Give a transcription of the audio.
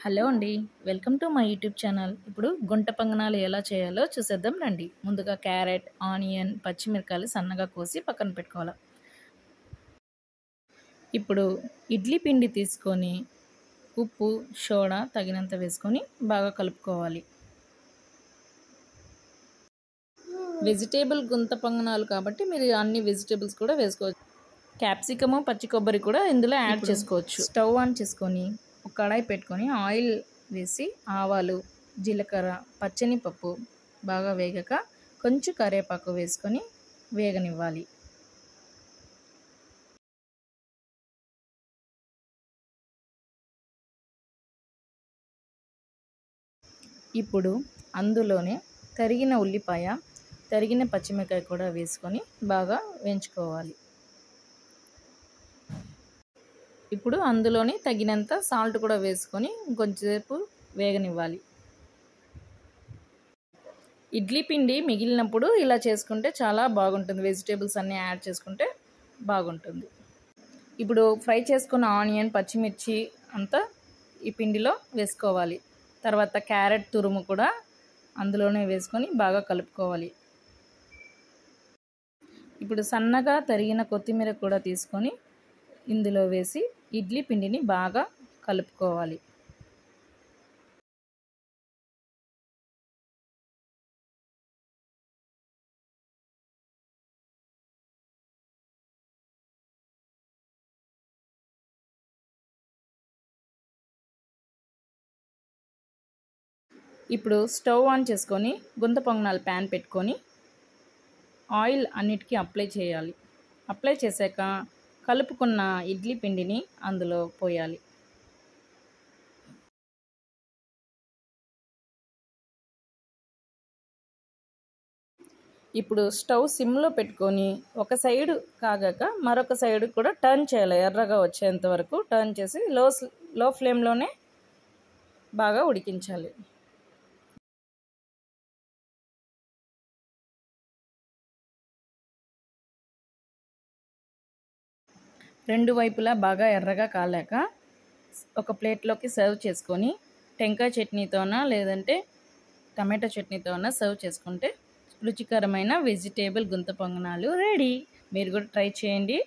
Hello అండి. Welcome to my YouTube channel. ఇప్పుడు గుంట పొంగనాలు ఎలా చేయాలో చూసేద్దాం రండి. ముందుగా క్యారెట్, ఆనియన్, పచ్చిమిరపకాయలు సన్నగా కోసి పక్కన పెట్టుకోవాలి. ఇప్పుడు ఇడ్లీ పిండి తీసుకొని ఉప్పు, సోడా తగినంత వేసుకొని బాగా కలుపుకోవాలి. వెజిటేబుల్ గుంత పొంగనాలు కాబట్టి మీరు అన్ని వెజిటేబుల్స్ కూడా వేసుకోవచ్చు. క్యాప్సికము, పచ్చి కొబ్బరి కూడా ఇందులో యాడ్ చేసుకోవచ్చు. స్టవ్ ఆన్ చేసుకొని ఒక కడాయి పెట్టుకొని ఆయిల్ వేసి ఆవాలు, జీలకర్ర, పచ్చని పప్పు బాగా వేగాక కొంచెం కరివేపాకు వేసుకొని వేగనివ్వాలి. ఇప్పుడు అందులోనే తరిగిన ఉల్లిపాయ, తరిగిన పచ్చిమిరపకాయ కూడా వేసుకొని బాగా వేయించుకోవాలి. ఇప్పుడు అందులోని తగినంత సాల్ట్ కూడా వేసుకొని కొంచెంసేపు వేగనివ్వాలి. ఇడ్లీ పిండి మిగిలినప్పుడు ఇలా చేసుకుంటే చాలా బాగుంటుంది. వెజిటేబుల్స్ అన్నీ యాడ్ చేసుకుంటే బాగుంటుంది. ఇప్పుడు ఫ్రై చేసుకున్న ఆనియన్, పచ్చిమిర్చి అంతా ఈ పిండిలో వేసుకోవాలి. తర్వాత క్యారెట్ తురుము కూడా అందులోనే వేసుకొని బాగా కలుపుకోవాలి. ఇప్పుడు సన్నగా తరిగిన కొత్తిమీర కూడా తీసుకొని ఇందులో వేసి ఇడ్లీ పిండిని బాగా కలుపుకోవాలి. ఇప్పుడు స్టవ్ ఆన్ చేసుకొని గుంత పొంగనాలు ప్యాన్ పెట్టుకొని ఆయిల్ అన్నిటికీ అప్లై చేయాలి. అప్లై చేశాక కలుపుకున్న ఇడ్లీ పిండిని అందులో పోయాలి. ఇప్పుడు స్టవ్ సిమ్లో పెట్టుకొని ఒక సైడు కాగాక మరొక సైడు కూడా టర్న్ చేయాలి. ఎర్రగా వచ్చేంత వరకు టర్న్ చేసి లో ఫ్లేమ్లోనే బాగా ఉడికించాలి. రెండు వైపులా బాగా ఎర్రగా కాలాక ఒక ప్లేట్లోకి సర్వ్ చేసుకొని టెంకాయ చట్నీతోనా లేదంటే టమాటో చట్నీతోనా సర్వ్ చేసుకుంటే రుచికరమైన వెజిటేబుల్ గుంత పొంగనాలు రెడీ. మీరు కూడా ట్రై చేయండి.